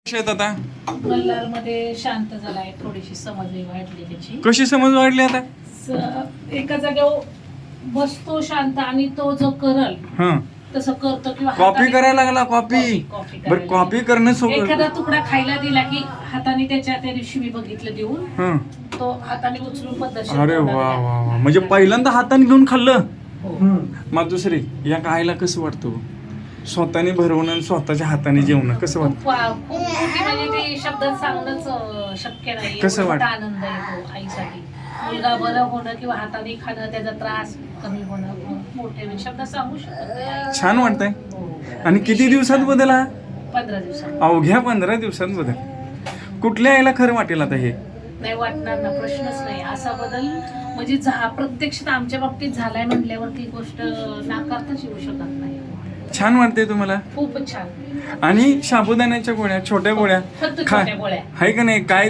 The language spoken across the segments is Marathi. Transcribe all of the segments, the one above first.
कशी आहेत आता? मल्हारमध्ये शांत झालाय, थोडीशी समज वाढली त्याची. कशी समज वाढली आता? एका जागेवर बसतो शांत आणि तो जो करल तसं करतो किंवा कॉपी करायला लागला. कॉपी बर कॉपी करणं सोबत एखादा तुकडा खायला दिला की हाताने त्या दिवशी मी बघितलं देऊन तो हाताने उचलून पद्धतशीर. अरे वा वा वा, म्हणजे पहिल्यांदा हाताने घेऊन खाल्लं. हो. मग दुसरी या खायला कसं वाटतं? स्वतःने भरवणं आणि स्वतःच्या हाताने जेवणं कसं वाटतं? खूप मोठी म्हणजे ते शब्दात सांगणंच शक्य नाही. कसं वाटतं? आनंद येतो आईसाठी. मुलगा बरं होणं किंवा हाताने खाणं, त्याचा त्रास कमी होणं मोठे शब्दात सांगू शकत नाही. छान वाटतंय. हो. आणि किती दिवसात बदल हा? 15 दिवसात. अवघ्या 15 दिवसात बदल. कुठल्या आईला खरं वाटेल आता हे? नाही वाटणार ना, प्रश्नच नाही. असा बदल म्हणजे प्रत्यक्षात आमच्या बाबतीत झालाय म्हटल्यावर ती गोष्ट नाकारताच येऊ शकत नाही. छान वाटतंय तुम्हाला? खूपच छान. आणि साबुदाण्याच्या गोळ्या, छोट्या गोळ्या फक्त छोट्या गोळ्या आहे का नाही? काय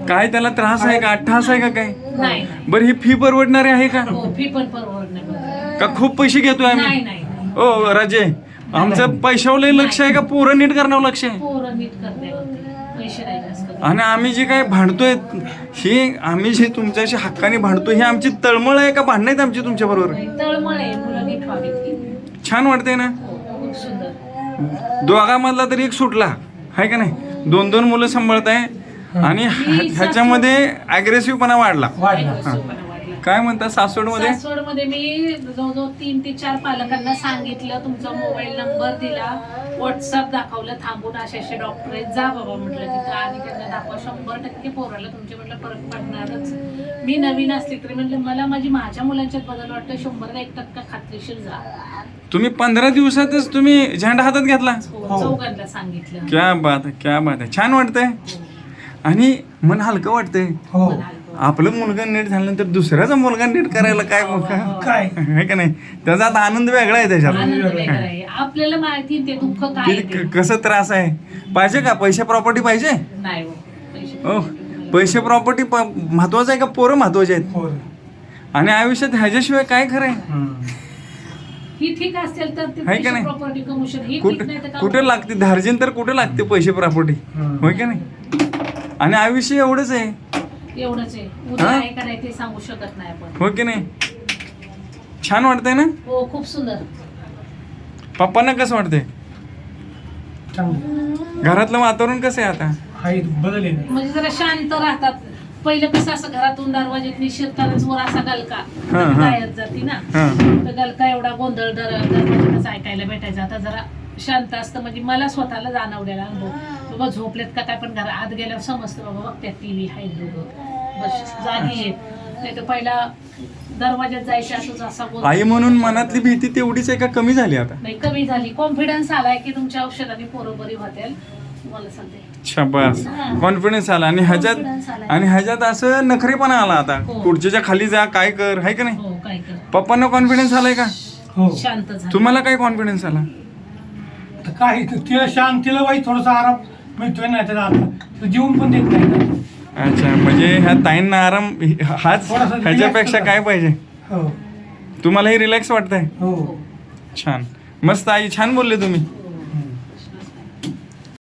काय त्याला त्रास आहे का? अट्ठास आहे का काय? नाही. बरं ही फी परवडणारी आहे का? हो, फी पण परवडणार का खूप पैसे घेतोय आम्ही? नाही नाही. ओ राजे, आमचं पैशावर लय लक्ष आहे का पोरं नीट करण्यावर लक्ष आहे? पोरं नीट करण्यावरती पैसे नाही जास्त. आणि आम्ही जे काय भांडतोय हे, आम्ही जे तुमच्याशी हक्काने भांडतोय हे आमची तळमळ आहे का भांडण आहेत आमची तुमच्या बरोबर? तळमळ आहे, मुलं नीट व्हावीत. छान वाटतंय ना? खूप सुंदर. दोघांमधला तरी एक सुटला आहे का नाही? 2-2 मुलं सांभाळताय आणि ह्याच्यामध्ये अग्रेसिव्हपणा वाढला. काय म्हणतात सासवडमध्ये? सासवडमध्ये मी जवळजवळ 3 ते 4 पालकांना सांगितलं, तुमचा मोबाईल नंबर दिला, व्हॉट्सअप दाखवलं, थांबून असे डॉक्टर आहेत, जा बाबा म्हटलं तिथं आणि त्यांना दाखवा. 100% पोराला तुमच्या म्हटलं फरक पडणारच. मी नवीन असली तरी म्हटलं मला माझ्या मुलांच्यात बदल वाटतं, 100% खात्रीशीर जा. तुम्ही 15 दिवसातच तुम्ही झेंडा हातात घेतला? चौघांना सांगितलं. क्या बात आहे, क्या बात आहे. छान वाटतंय आणि मन हलकं वाटतंय. आपलं मुलगा नीट झाल्यानंतर दुसऱ्याचा मुलगा नीट करायला काय काय आहे का नाही? त्याचा आता आनंद वेगळा आहे त्याच्यात. आपल्याला माहिती ते दुःख काय कसं त्रास आहे. पाहिजे का पैसे प्रॉपर्टी पाहिजे? नाही हो, पैसे प्रॉपर्टी महत्वाचं आहे का पोरं महत्वाचे आहेत? आणि आयुष्यात ह्याच्याशिवाय काय खरं आहे? ही ठीक असेल तर आहे का नाही? प्रॉपर्टी कमवू शकते. कुठे लागते धार्जिन तर कुठे लागते पैसे प्रॉपर्टी, होय का नाही? आणि आयुष्य एवढंच आहे. एवढंच आहे. उद्या आहे का नाही ते सांगू शकत नाही आपण, हो की नाही? छान वाटतंय ना? हो, खूप सुंदर. पप्पांना कसं वाटतंय? घरातलं वातावरण कसं आहे आता? म्हणजे जरा शांत राहतात. पहिलं कसं असं घरातून दरवाज्यात शिरतानाच वर असा गलका गायब जाती ना, तर गलका एवढा गोंधळ दरवाज्यातच ऐकायला भेटायचा. आता जरा शांत असतं. म्हणजे मला स्वतःला जाणवलेला अनुभव, बाबा झोपलेत का काय, पण घरा आत गेल्यावर समजतं बाबा बघत्यात टीव्ही आहे बस जागी आहे. नाही तर पहिला दरवाज्यात जायचं असंच असा आई म्हणून मनातली भीती तेवढीच आहे का कमी झाली आता? नाही, कमी झाली. कॉन्फिडन्स आलाय की तुमच्या औषधाने पोरं बरी होतील. मला सांगते शाबास, कॉन्फिडन्स आला. आणि ह्याच्यात असं नखरेपणा आला आता. खुर्चीच्या खाली जा, काय कर, आहे का नाही? पप्पांना कॉन्फिडन्स आलाय का? शांत झालं. तुम्हाला काय कॉन्फिडन्स आला? काय तिला शांतीला वाईट थोडासा आराम मिळतोय, नाही तर जीवन पण देत नाही. अच्छा, म्हणजे ह्या ताईंना आराम हाच, ह्याच्यापेक्षा काय पाहिजे? हो, तुम्हालाही रिलॅक्स वाटतंय? हो. छान, मस्त आई, छान बोलले तुम्ही.